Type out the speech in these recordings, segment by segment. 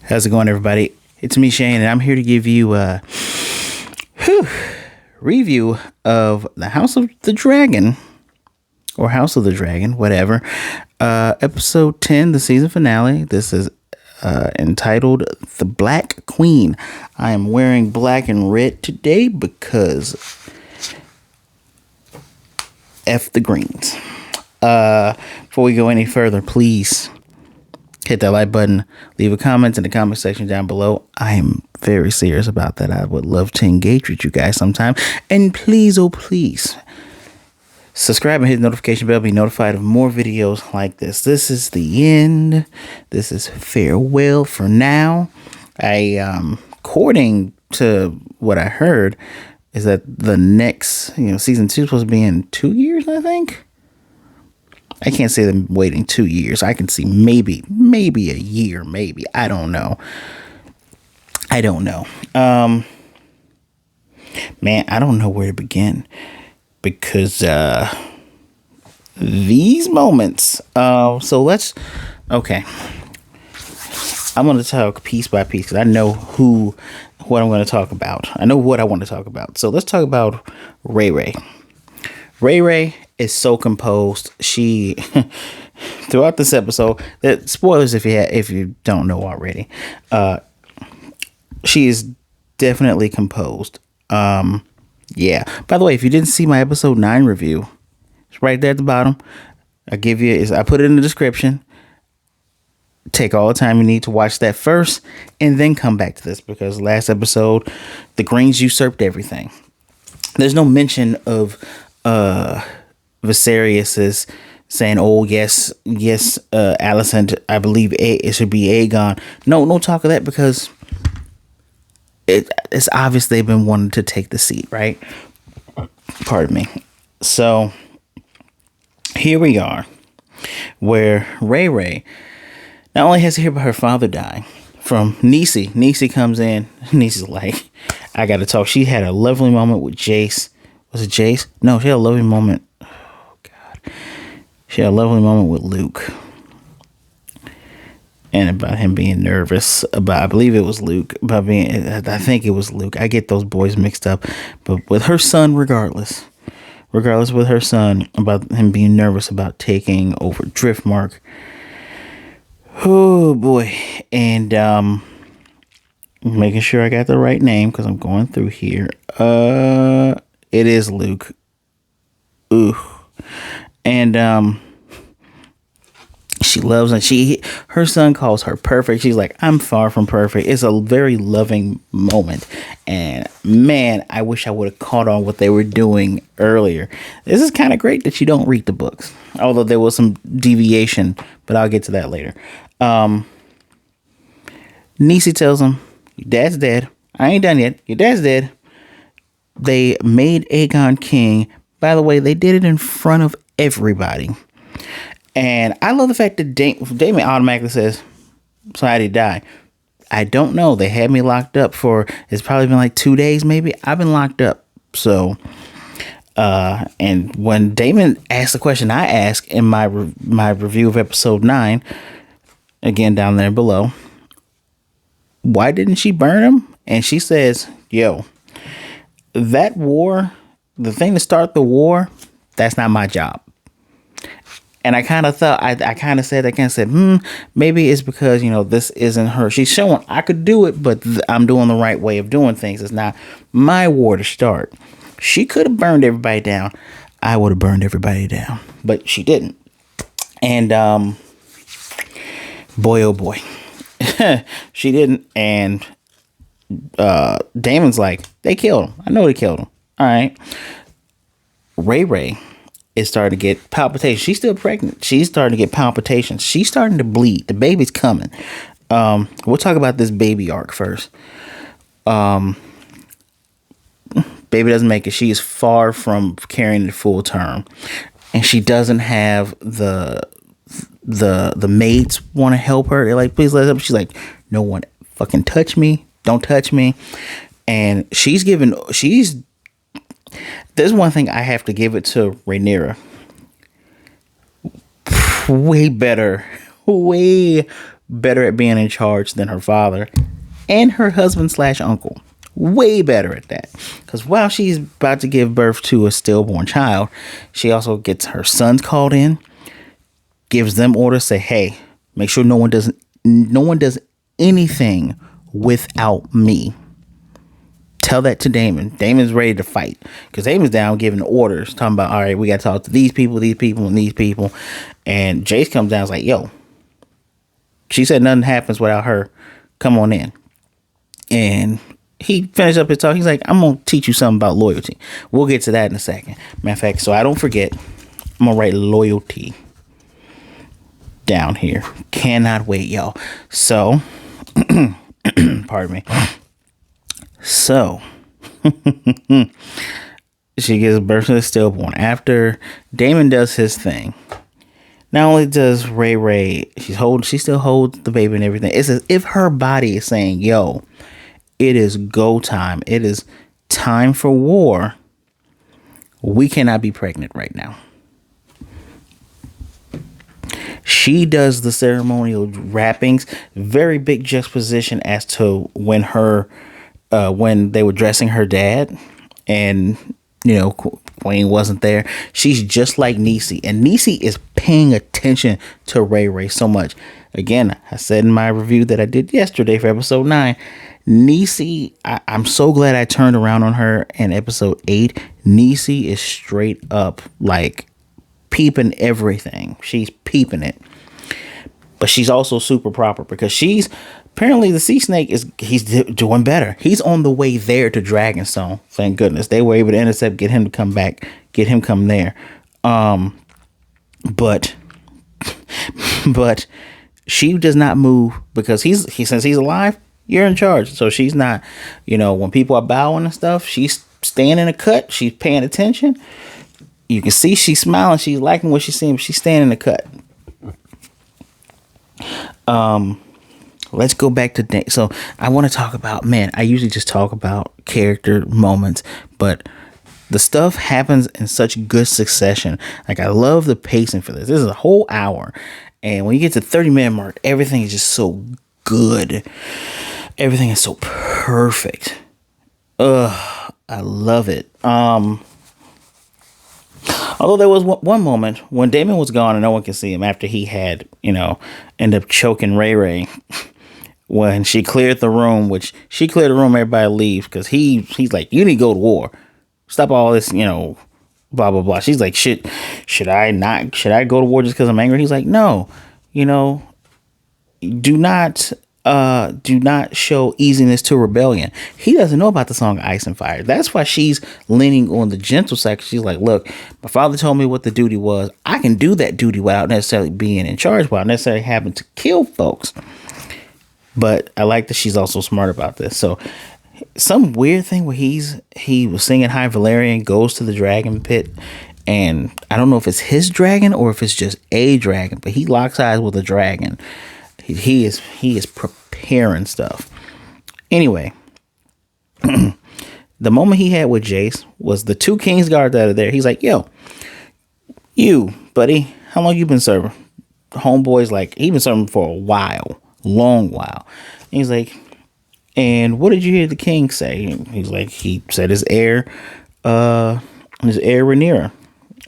How's it going, everybody? It's me, Shane, and I'm here to give you a review of the House of the Dragon, or House of the Dragon, whatever. Episode 10, the season finale. This is entitled The Black Queen. I am wearing black and red today because F the greens. Before we go any further, please hit that like button, leave a comment in the comment section down below. I am very serious about that. I would love to engage with you guys sometime. And please, oh please, subscribe and hit the notification bell. Be notified of more videos like this. This is the end. This is farewell for now. According to what I heard, is that the next, season 2 is supposed to be in 2 years, I think. I can't say them waiting 2 years. I can see maybe a year, maybe. I don't know. Man, I don't know where to begin because these moments. Okay. I'm going to talk piece by piece because I know what I'm going to talk about. I know what I want to talk about. So let's talk about Ray Ray. Ray Ray is so composed. She throughout this episode, spoilers if you don't know already. She is definitely composed. Yeah. By the way, if you didn't see my episode 9 review, it's right there at the bottom. I put it in the description. Take all the time you need to watch that first, and then come back to this because last episode, the Greens usurped everything. There's no mention of Viserys is saying, "Oh yes, Alicent, I believe it should be Aegon." No talk of that because it's obvious they've been wanting to take the seat, right? Pardon me. So here we are, where Ray not only has to hear about her father dying from Niecy. Niecy comes in. Niecy's like, "I got to talk." She had a lovely moment with Jace. Was it Jace? No, she had a lovely moment. Oh, God. She had a lovely moment with Luke. And about him being nervous about, I believe it was Luke. I think it was Luke. I get those boys mixed up. But with her son, regardless with her son, about him being nervous about taking over Driftmark. Oh, boy. And making sure I got the right name because I'm going through here. It is Luke. Ooh. And she loves and her son calls her perfect. She's like, "I'm far from perfect." It's a very loving moment. And man, I wish I would have caught on what they were doing earlier. This is kind of great that you don't read the books. Although there was some deviation, but I'll get to that later. Niecy tells him, "Your dad's dead." "I ain't done yet. Your dad's dead." They made Aegon king. By the way, they did it in front of everybody. And I love the fact that Daemon automatically says, "So how did he die?" I don't know. They had me locked up it's probably been like 2 days, maybe. I've been locked up. So, and when Daemon asked the question I asked in my review of episode 9, again, down there below, why didn't she burn him? And she says, "Yo, that war, the thing to start the war, that's not my job." And I kind of thought, I kind of said, maybe it's because, this isn't her. She's showing I could do it, but I'm doing the right way of doing things. It's not my war to start. She could have burned everybody down. I would have burned everybody down, but she didn't. And boy, oh boy, she didn't. And Damon's like, "They killed him. I know they killed him." All right. Ray is starting to get palpitations. She's still pregnant. She's starting to get palpitations. She's starting to bleed. The baby's coming. We'll talk about this baby arc first. Baby doesn't make it. She is far from carrying it full term. And she doesn't have the maids want to help her. They're like, "Please let us help." She's like, "No one fucking touch me. Don't touch me." And there's one thing I have to give it to Rhaenyra. Way better better at being in charge than her father and her husband slash uncle. Way better at that. Because while she's about to give birth to a stillborn child, she also gets her sons called in, gives them orders, say, hey, make sure no one does anything without me. Tell that to Damon. Damon's ready to fight because Damon's down giving orders, talking about, all right, we got to talk to these people, and these people. And Jace comes down and is like, yo, she said nothing happens without her. Come on in. And he finished up his talk. He's like, I'm going to teach you something about loyalty. We'll get to that in a second. Matter of fact, so I don't forget, I'm going to write loyalty down here. Cannot wait, y'all. So, pardon me. So, she gives birth to the stillborn. After Damon does his thing, not only does Ray, she still holds the baby and everything. It's as if her body is saying, yo, it is go time. It is time for war. We cannot be pregnant right now. She does the ceremonial wrappings. Very big juxtaposition as to when they were dressing her dad, and Queen wasn't there. She's just like Niecy, and Niecy is paying attention to Ray so much. Again, I said in my review that I did yesterday for episode 9, Niecy, I'm so glad I turned around on her in episode 8. Niecy is straight up like peeping everything. She's peeping it. But she's also super proper because she's apparently the sea snake he's doing better. He's on the way there to Dragonstone. Thank goodness they were able to intercept, get him to come back, get him come there. But she does not move because since he's alive, you're in charge. So she's not, when people are bowing and stuff, she's staying in a cut. She's paying attention. You can see she's smiling. She's liking what she's seeing. But she's staying in the cut. Let's go back to so I want to talk about, I usually just talk about character moments, but the stuff happens in such good succession. Like, I love the pacing for this. This is a whole hour, and when you get to 30-minute mark, everything is just so good. Everything is so perfect. I love it. Although there was one moment when Damon was gone and no one could see him after he had, ended up choking Ray when she cleared the room, which she cleared the room, everybody leaves because he's like, you need to go to war. Stop all this, blah, blah, blah. She's like, should I go to war just because I'm angry? He's like, no, do not show easiness to rebellion. He doesn't know about the song Ice and Fire. That's why she's leaning on the gentle side. She's like, look, my father told me what the duty was. I can do that duty without necessarily being in charge, without necessarily having to kill folks. But I like that she's also smart about this. So some weird thing where he was singing High Valerian, goes to the dragon pit, and I don't know if it's his dragon or if it's just a dragon, but he locks eyes with a dragon. He is preparing stuff. Anyway, the moment he had with Jace was the 2 Kingsguard that are there. He's like, yo, you, buddy, how long you been serving? Homeboy's like, he been serving for a while, long while. And he's like, and what did you hear the king say? And he's like, he said his heir Rhaenyra.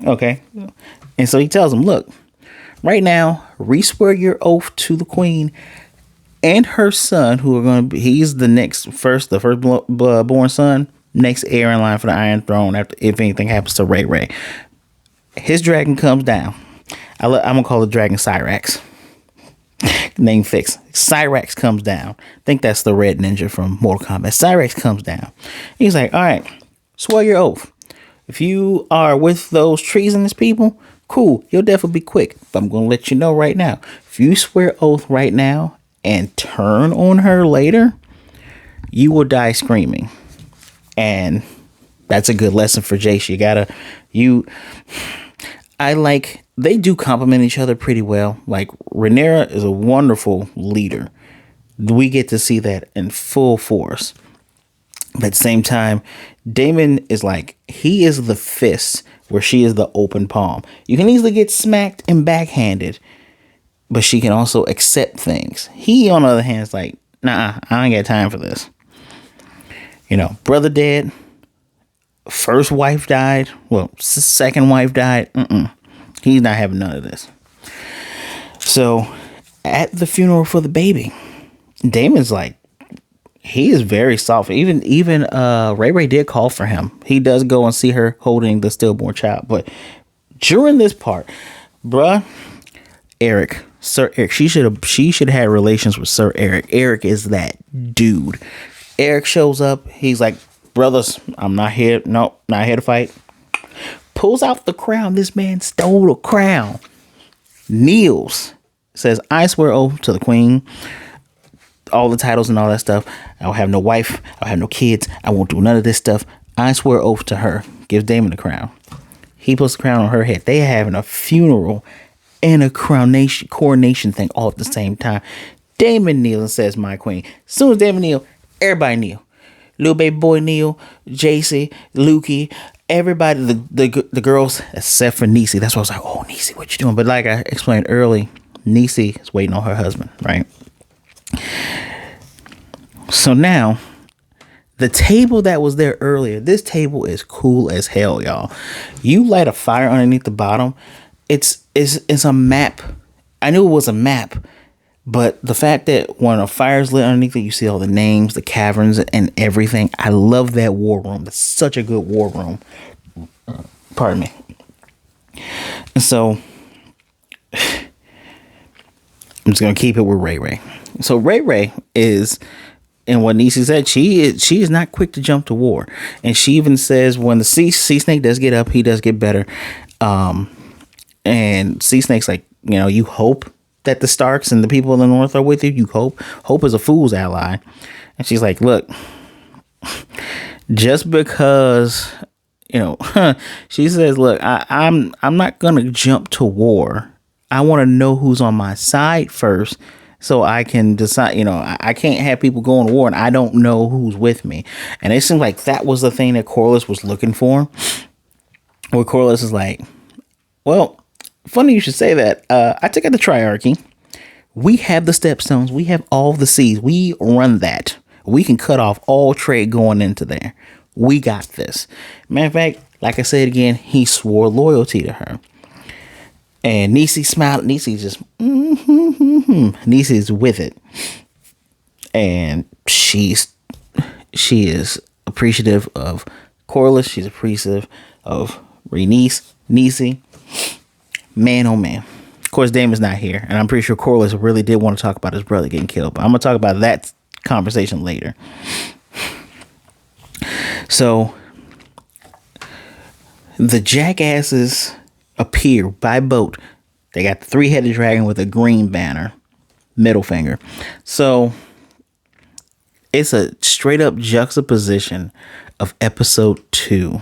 Okay. And so he tells him, look, right now, re-swear your oath to the queen and her son, who are going to be, he's the first born son, next heir in line for the Iron Throne if anything happens to Ray. His dragon comes down. I'm going to call the dragon Cyrax. Name fixed. Cyrax comes down. I think that's the red ninja from Mortal Kombat. Cyrax comes down. He's like, all right, swear your oath. If you are with those treasonous people, cool, you'll definitely be quick. But I'm going to let you know right now. If you swear oath right now and turn on her later, you will die screaming. And that's a good lesson for Jace. They do complement each other pretty well. Like, Rhaenyra is a wonderful leader. We get to see that in full force. But at the same time, Damon is like, he is the fist where she is the open palm. You can easily get smacked and backhanded. but she can also accept things. He, on the other hand, is like, nah, I ain't got time for this. Brother dead, first wife died, well, second wife died. He's not having none of this. So at the funeral for the baby, Damon's like, he is very soft. Even Ray Ray did call for him. He does go and see her holding the stillborn child. But during this part, bruh, Sir Eric, she should have had relations with Sir Eric. Eric is that dude. Eric shows up. He's like, brothers, I'm not here. No, not here to fight. Pulls out the crown. This man stole the crown. Kneels. Says, I swear oath to the queen. All the titles and all that stuff. I'll have no wife. I'll have no kids. I won't do none of this stuff. I swear oath to her. Gives Damon the crown. He puts the crown on her head. They are having a funeral and a coronation thing all at the same time. Damon kneels and says, my queen. As soon as Damon kneel, everybody kneel. Little baby boy kneel. JC, Lukey, everybody, the girls, except for Niecy. That's why I was like, oh, Niecy, what you doing? But like I explained early, Niecy is waiting on her husband, right? So now, the table that was there earlier, this table is cool as hell, y'all. You light a fire underneath the bottom. It's a map. I knew it was a map, but the fact that when a fire's lit underneath it, you see all the names, the caverns, and everything. I love that war room. It's such a good war room. Pardon me. And so I'm just gonna keep it with Ray Ray. So Ray Ray is, and what Niecy said, she is not quick to jump to war, and she even says when the sea snake does get up, he does get better. And Sea Snake's like, you hope that the Starks and the people in the North are with you. You hope. Hope is a fool's ally. And she's like, look, just because, she says, look, I'm not gonna jump to war. I want to know who's on my side first, so I can decide. I can't have people going to war and I don't know who's with me. And it seemed like that was the thing that Corlys was looking for. Where Corlys is like, well, funny you should say that. I took out the Triarchy. We have the Stepstones. We have all the seas. We run that. We can cut off all trade going into there. We got this. Matter of fact, like I said again, he swore loyalty to her. And Niecy smiled. Niecy's just, Niecy's with it. And she is appreciative of Corlys. She's appreciative of Rhaenys, Niecy. Man, oh man. Of course, Damon's not here. And I'm pretty sure Corlys really did want to talk about his brother getting killed. But I'm going to talk about that conversation later. So, the jackasses appear by boat. They got the three-headed dragon with a green banner. Middle finger. So, it's a straight-up juxtaposition of episode 2.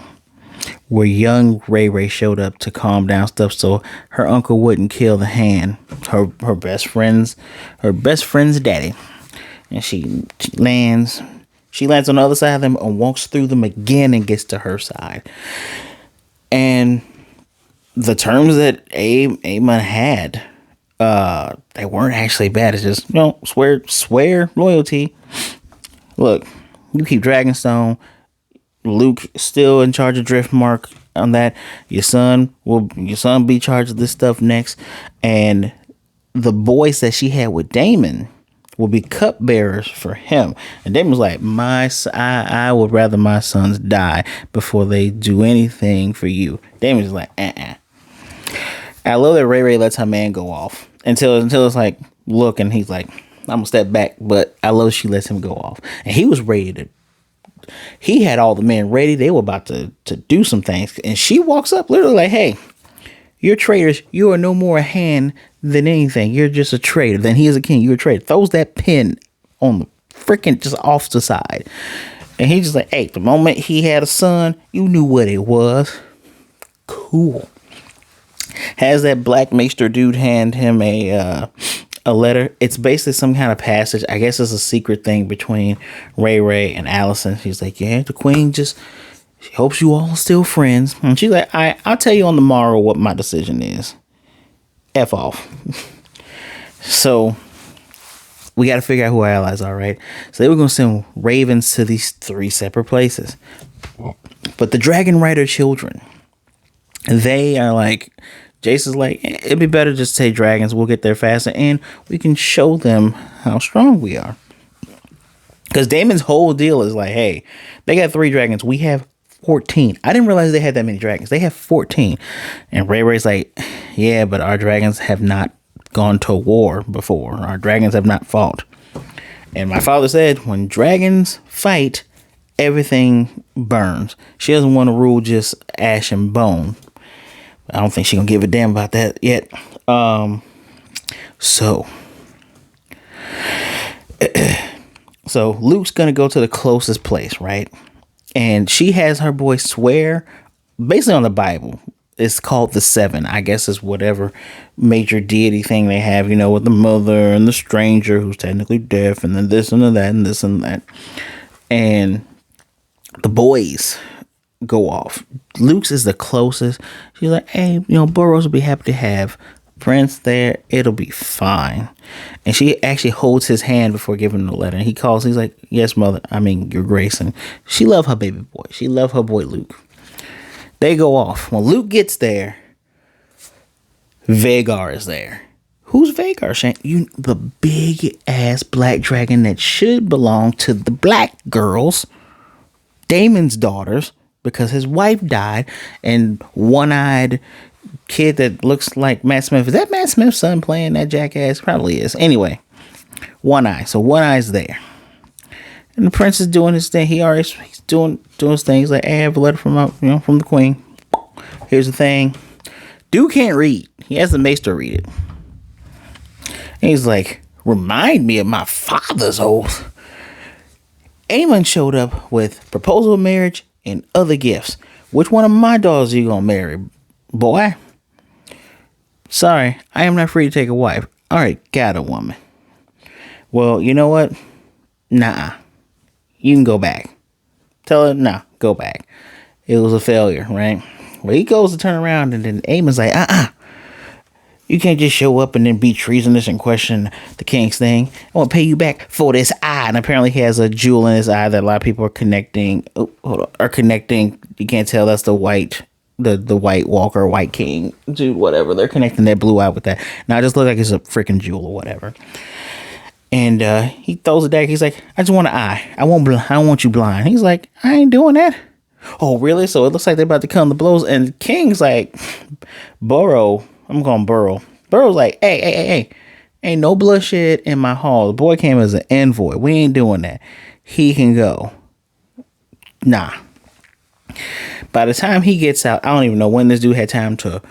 Where young Ray Ray showed up to calm down stuff so her uncle wouldn't kill the hand, her best friend's daddy. And she lands on the other side of them and walks through them again and gets to her side. And the terms that Aemon had, they weren't actually bad. It's just, swear loyalty. Look, you keep Dragonstone. Luke still in charge of Driftmark on that. Your son be charged of this stuff next. And the boys that she had with Daemon will be cupbearers for him. And Daemon's like, I would rather my sons die before they do anything for you. Daemon's like, I love that Ray Ray lets her man go off until it's like, look, and he's like, I'm gonna step back, but I love she lets him go off. And he was ready to. He had all the men ready. They were about to do some things. And she walks up literally like, hey, you're traitors. You are no more a hand than anything. You're just a traitor. Then he is a king. You're a traitor. Throws that pin on the freaking just off the side. And he's just like, hey, the moment he had a son, you knew what it was. Cool. Has that Black Maester dude hand him a letter. It's basically some kind of passage. I guess it's a secret thing between Ray Ray and Alicent. She's like, yeah, the queen she hopes you all are still friends. And she's like, I'll tell you on the morrow what my decision is. F off. So we got to figure out who our allies are, right? So they were going to send ravens to these 3 separate places. But the Dragon Rider children, they are like, Jason's like, it'd be better just to take dragons. We'll get there faster and we can show them how strong we are. Because Damon's whole deal is like, hey, they got 3 dragons. We have 14. I didn't realize they had that many dragons. They have 14. And Ray Ray's like, yeah, but our dragons have not gone to war before. Our dragons have not fought. And my father said, when dragons fight, everything burns. She doesn't want to rule just ash and bone. I don't think she's gonna give a damn about that yet. So Luke's gonna go to the closest place, right? And she has her boy swear, basically on the Bible. It's called the 7. I guess it's whatever major deity thing they have, with the mother and the stranger who's technically deaf, and then this and that and this and that. And the boys go off. Luke's is the closest. She's like, hey, Burrows will be happy to have Prince there. It'll be fine. And she actually holds his hand before giving him the letter. And he calls. He's like, yes, mother. I mean, your grace. And she loved her baby boy. She loved her boy Luke. They go off. When Luke gets there, Vhagar is there. Who's Vhagar, Shane? The big ass black dragon that should belong to the black girls, Damon's daughters, because his wife died, and one-eyed kid that looks like Matt Smith. Is that Matt Smith's son playing that jackass? Probably is. Anyway, One Eye. So One Eye's there. And the prince is doing his thing. He's doing his thing. He's like, hey, I have a letter from from the queen. Here's the thing. Dude can't read. He has the maester read it. And he's like, remind me of my father's oath. Aemon showed up with proposal of marriage and other gifts. Which one of my daughters are you gonna marry, boy? Sorry, I am not free to take a wife. All right, got a woman. Well, you know what? Nah. You can go back. Tell her, nah, go back. It was a failure, right? Well, he goes to turn around, and then Aemon's like, you can't just show up and then be treasonous and question the king's thing. I want to pay you back for this eye. And apparently he has a jewel in his eye that a lot of people are connecting. You can't tell that's the white walker, white king, dude, whatever. They're connecting that blue eye with that. Now it just looks like it's a freaking jewel or whatever. And he throws it back. He's like, I just want an eye. I don't want you blind. He's like, I ain't doing that. Oh, really? So it looks like they're about to come to blows. And King's like, Burrow. I'm going Burrow. Burrow's like, hey. Ain't no bloodshed in my hall. The boy came as an envoy. We ain't doing that. He can go. Nah. By the time he gets out, I don't even know when this dude had time to.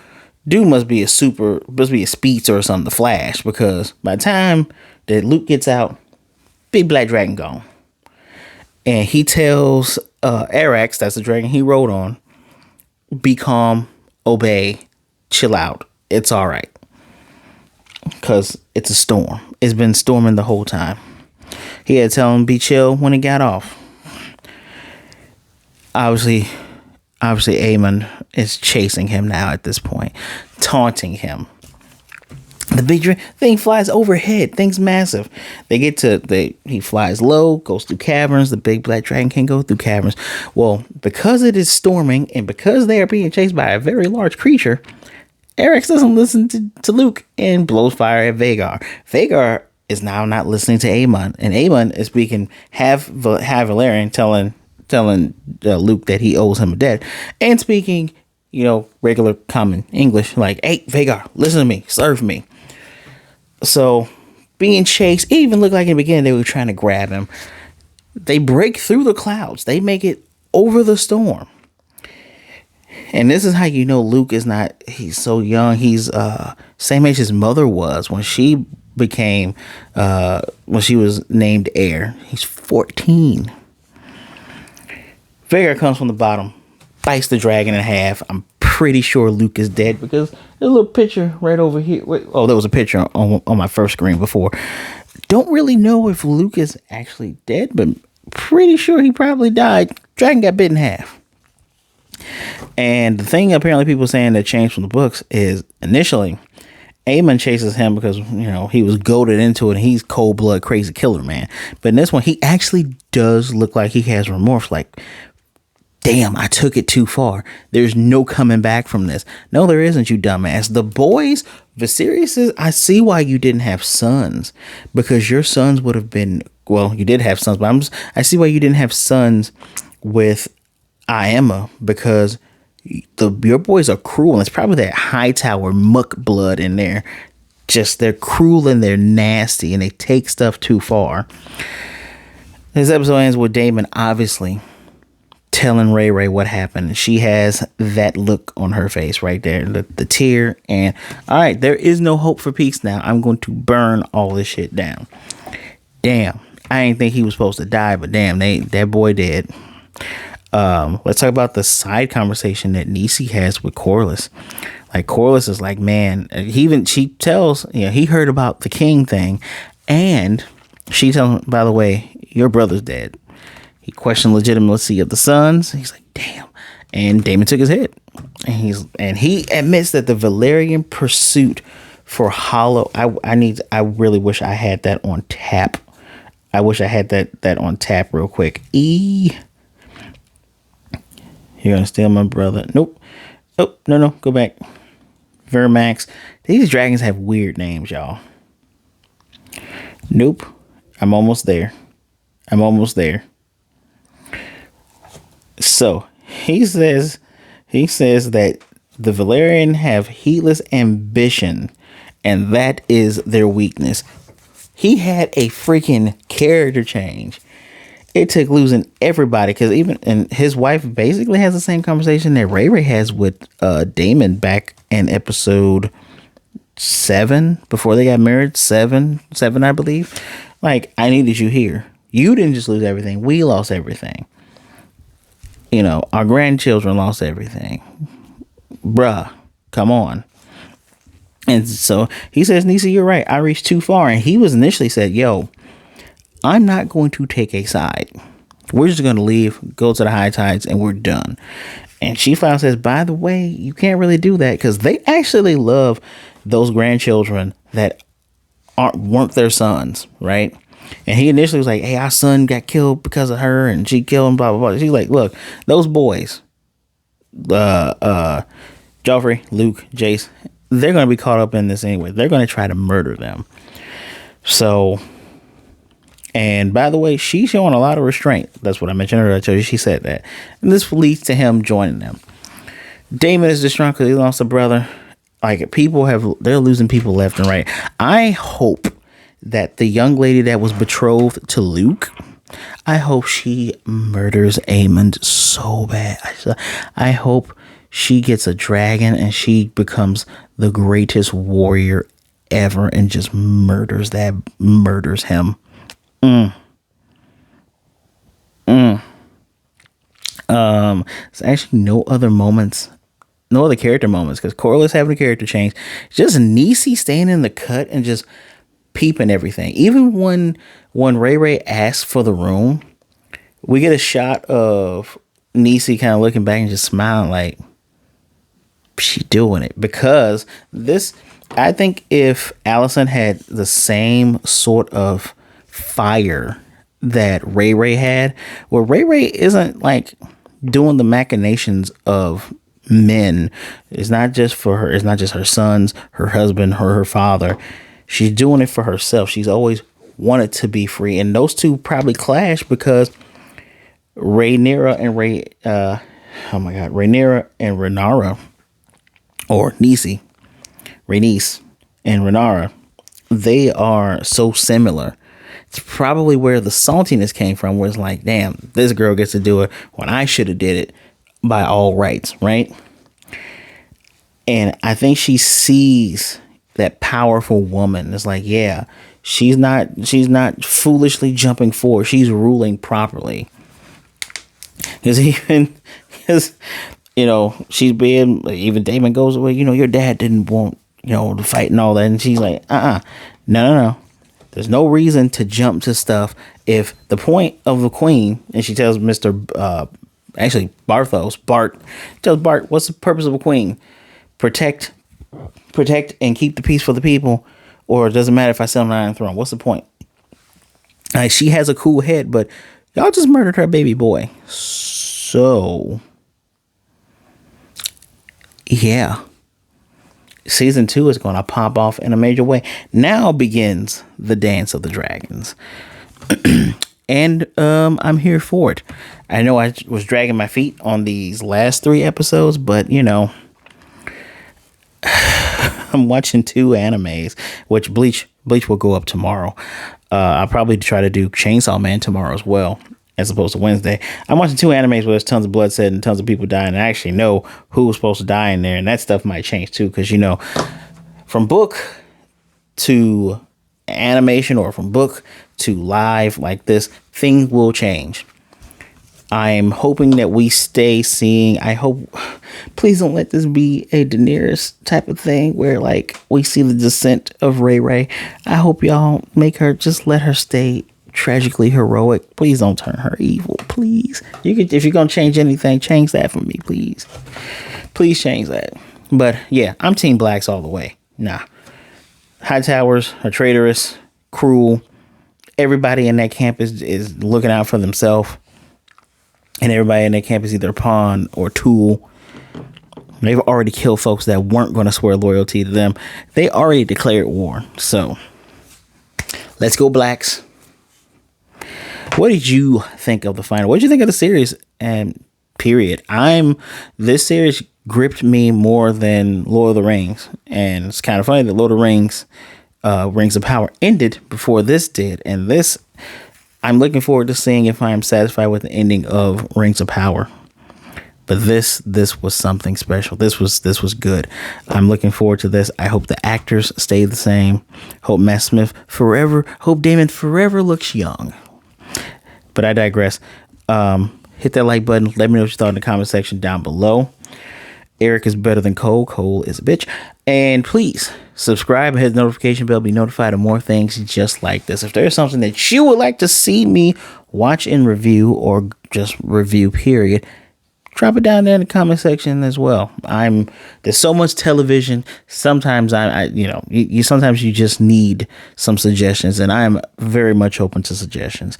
Dude must be a speedster or something to flash, because by the time that Luke gets out, big black dragon gone. And he tells Arax, that's the dragon he rode on, be calm, obey, chill out. It's all right. Because it's a storm. It's been storming the whole time. He had to tell him be chill when he got off. Obviously Aemon is chasing him now at this point, taunting him. The big thing flies overhead. Thing's massive. He flies low, goes through caverns. The big black dragon can go through caverns. Well, because it is storming and because they are being chased by a very large creature, Arax doesn't listen to Luke and blows fire at Vhagar. Vhagar is now not listening to Aemon, and Aemon is speaking half Valyrian, telling Luke that he owes him a debt, and speaking, regular common English, like, hey, Vhagar, listen to me, serve me. So, being chased, it even looked like in the beginning they were trying to grab him. They break through the clouds. They make it over the storm. And this is how you know Luke is not, he's so young. He's same age his mother was when she became, when she was named heir. He's 14. Vhagar comes from the bottom, bites the dragon in half. I'm pretty sure Luke is dead because there's a little picture right over here. Oh, there was a picture on my first screen before. Don't really know if Luke is actually dead, but pretty sure he probably died. Dragon got bit in half. And the thing apparently people saying that changed from the books is initially Aemon chases him because, he was goaded into it and he's cold blood crazy killer, man. But in this one, he actually does look like he has remorse. Like, damn, I took it too far. There's no coming back from this. No, there isn't, you dumbass. The boys, Viserys says, I see why you didn't have sons, because your sons would have been, well, you did have sons, but I see why you didn't have sons with Aemma, because your boys are cruel, and it's probably that Hightower muck blood in there. Just, they're cruel and they're nasty and they take stuff too far. This episode ends with Daemon obviously telling Ray what happened. She has that look on her face right there, the tear, and all right, there is no hope for peace now. I'm going to burn all this shit down. Damn, I didn't think he was supposed to die, but damn, that boy did. Let's talk about the side conversation that Niecy has with Corlys. Like, Corlys is like, man, she tells, he heard about the king thing, and she tells him, by the way, your brother's dead. He questioned legitimacy of the sons. He's like, damn. And Daemon took his head. And he admits that the Valyrian pursuit for Hollow, I really wish I had that on tap. I wish I had that on tap real quick. You're gonna steal my brother. Nope. Oh, no, go back. Vermax. These dragons have weird names, y'all. Nope. I'm almost there. So he says that the Valyrian have heedless ambition, and that is their weakness. He had a freaking character change. It took losing everybody, because and his wife basically has the same conversation that Ray has with Daemon back in episode 7 before they got married. Seven, I believe. Like, I needed you here. You didn't just lose everything. We lost everything. Our grandchildren lost everything. Bruh, come on. And so he says, Niecy, you're right. I reached too far. And he was initially said, yo, I'm not going to take a side. We're just going to leave, go to the high tides, and we're done. And she finally says, by the way, you can't really do that, because they actually love those grandchildren that weren't their sons, right? And he initially was like, hey, our son got killed because of her, and she killed him, blah, blah, blah. She's like, look, those boys, Joffrey, Luke, Jace, they're going to be caught up in this anyway. They're going to try to murder them. So, and by the way, she's showing a lot of restraint. That's what I mentioned earlier. I told you she said that. And this leads to him joining them. Daemon is distraught because he lost a brother. Like, they're losing people left and right. I hope that the young lady that was betrothed to Luke, I hope she murders Aemond so bad. I hope she gets a dragon and she becomes the greatest warrior ever and just murders him. There's actually no other character moments, because Corlys having a character change. Just Niecy staying in the cut and just peeping everything. Even when Ray asks for the room, we get a shot of Niecy kind of looking back and just smiling like she doing it. Because I think if Alicent had the same sort of fire that Ray had, where Ray isn't like doing the machinations of men. It's not just for her. It's not just her sons, her husband, her father. She's doing it for herself. She's always wanted to be free. And those two probably clash because Rhaenyra and Rhaenyra, or Niecy, Rhaenys and Rhaenyra, they are so similar. It's probably where the saltiness came from, where it's like, damn, this girl gets to do it when I should have did it by all rights, right? And I think she sees that powerful woman. It's like, yeah, she's not foolishly jumping forward. She's ruling properly. Because she's being, even Daemon goes away, your dad didn't want, to fight and all that. And she's like, no. There's no reason to jump to stuff if the point of the queen, and she tells Bart, tells Bart, what's the purpose of a queen? Protect protect and keep the peace for the people, or it doesn't matter if I sit on the Iron Throne? What's the point? Like, she has a cool head, but y'all just murdered her baby boy. So, yeah. Season 2 is going to pop off in a major way. Now begins the Dance of the Dragons. And I'm here for it. I know I was dragging my feet on these last 3 episodes, but, you know, I'm watching 2 animes, which Bleach will go up tomorrow. I'll probably try to do Chainsaw Man tomorrow as well, as opposed to Wednesday. I'm watching 2 animes where there's tons of bloodshed and tons of people dying. And I actually know who was supposed to die in there, and that stuff might change too, because, you know, from book to animation or from book to live like this, things will change. I'm hoping that we stay seeing. I hope, please don't let this be a Daenerys type of thing where, like, we see the descent of Ray Ray. I hope y'all make her, just let her stay tragically heroic. Please don't turn her evil. Please, you could, if you're gonna change anything, change that for me, please. Please change that. But yeah, I'm Team Blacks all the way. Nah, Hightowers are traitorous, cruel. Everybody in that camp is looking out for themselves. And everybody in that camp is either a pawn or tool. They've already killed folks that weren't going to swear loyalty to them. They already declared war. So, let's go Blacks. What did you think of the final? What did you think of the series? And period. This series gripped me more than Lord of the Rings. And it's kind of funny that Lord of the Rings, Rings of Power ended before this did. And this, I'm looking forward to seeing if I am satisfied with the ending of Rings of Power. But this was something special. This was good. I'm looking forward to this. I hope the actors stay the same. Hope Matt Smith forever. Hope Damon forever looks young. But I digress. Hit that like button. Let me know what you thought in the comment section down below. Eric is better than Cole. Cole is a bitch. And please subscribe and hit the notification bell. Be notified of more things just like this. If there's something that you would like to see me watch and review, or just review period, drop it down there in the comment section as well. There's so much television. Sometimes sometimes you just need some suggestions, and I am very much open to suggestions.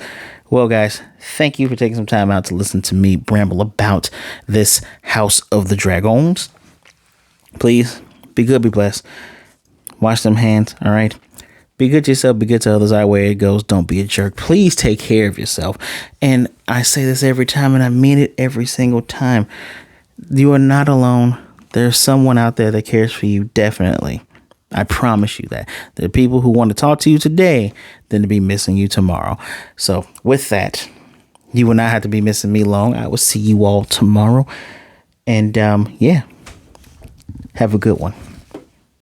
Well, guys, thank you for taking some time out to listen to me bramble about this House of the Dragons. Please be good, be blessed. Wash them hands, all right? Be good to yourself, be good to others. Our way it goes. Don't be a jerk. Please take care of yourself. And I say this every time, and I mean it every single time. You are not alone. There's someone out there that cares for you, definitely. I promise you that. There are people who want to talk to you today than to be missing you tomorrow. So with that, you will not have to be missing me long. I will see you all tomorrow. And yeah, have a good one.